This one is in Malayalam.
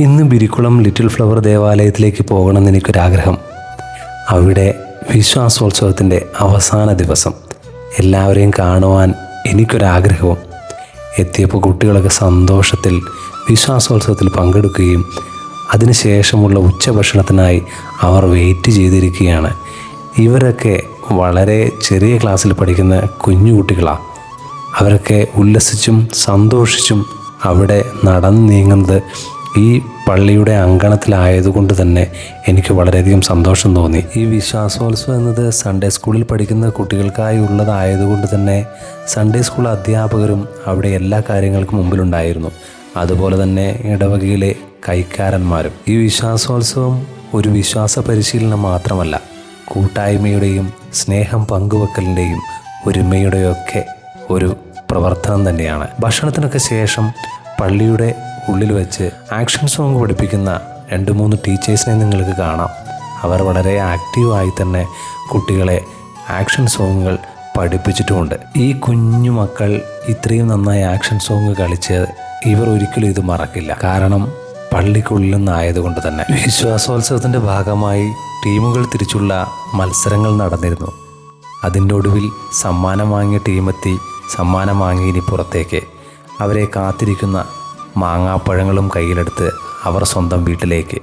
ഇന്ന് ബിരിക്കുളം ലിറ്റിൽ ഫ്ലവർ ദേവാലയത്തിലേക്ക് പോകണമെന്ന് എനിക്കൊരാഗ്രഹം. അവിടെ വിശ്വാസോത്സവത്തിൻ്റെ അവസാന ദിവസം എല്ലാവരെയും കാണുവാൻ എനിക്കൊരാഗ്രഹവും. എത്തിയപ്പോൾ കുട്ടികളൊക്കെ സന്തോഷത്തിൽ വിശ്വാസോത്സവത്തിൽ പങ്കെടുക്കുകയും അതിനുശേഷമുള്ള ഉച്ചഭക്ഷണത്തിനായി അവർ വെയിറ്റ് ചെയ്തിരിക്കുകയാണ്. ഇവരൊക്കെ വളരെ ചെറിയ ക്ലാസ്സിൽ പഠിക്കുന്ന കുഞ്ഞു കുട്ടികളാണ്. അവരൊക്കെ ഉല്ലസിച്ചും സന്തോഷിച്ചും അവിടെ നടന്നു നീങ്ങുന്നത് ഈ പള്ളിയുടെ അങ്കണത്തിലായതുകൊണ്ട് തന്നെ എനിക്ക് വളരെയധികം സന്തോഷം തോന്നി. ഈ വിശ്വാസോത്സവം എന്നത് സൺഡേ സ്കൂളിൽ പഠിക്കുന്ന കുട്ടികൾക്കായി ഉള്ളതായതുകൊണ്ട് തന്നെ സൺഡേ സ്കൂൾ അധ്യാപകരും അവിടെ എല്ലാ കാര്യങ്ങൾക്കും മുമ്പിലുണ്ടായിരുന്നു. അതുപോലെ തന്നെ ഇടവകയിലെ കൈക്കാരന്മാരും. ഈ വിശ്വാസോത്സവം ഒരു വിശ്വാസ പരിശീലനം മാത്രമല്ല, കൂട്ടായ്മയുടെയും സ്നേഹം പങ്കുവെക്കലിൻ്റെയും ഒരുമയുടെയൊക്കെ ഒരു പ്രവർത്തനം തന്നെയാണ്. ഭക്ഷണത്തിനൊക്കെ ശേഷം പള്ളിയുടെ ഉള്ളിൽ വെച്ച് ആക്ഷൻ സോങ് പഠിപ്പിക്കുന്ന 2-3 ടീച്ചേഴ്സിനെ നിങ്ങൾക്ക് കാണാം. അവർ വളരെ ആക്റ്റീവായി തന്നെ കുട്ടികളെ ആക്ഷൻ സോങ്ങുകൾ പഠിപ്പിച്ചിട്ടുമുണ്ട്. ഈ കുഞ്ഞു മക്കൾ ഇത്രയും നന്നായി ആക്ഷൻ സോങ് കളിച്ച് ഇവർ ഒരിക്കലും ഇത് മറക്കില്ല. കാരണം പള്ളിക്കുള്ളിൽ നിന്നായതുകൊണ്ട് തന്നെ. വിശ്വാസോത്സവത്തിൻ്റെ ഭാഗമായി ടീമുകൾ തിരിച്ചുള്ള മത്സരങ്ങൾ നടന്നിരുന്നു. അതിൻ്റെ ഒടുവിൽ സമ്മാനം വാങ്ങിയ ടീമെത്തി. സമ്മാനം വാങ്ങി ഇനി പുറത്തേക്ക്. അവരെ കാത്തിരിക്കുന്ന മാങ്ങാപ്പഴങ്ങളും കയ്യിലെടുത്ത് അവർ സ്വന്തം വീട്ടിലേക്ക്.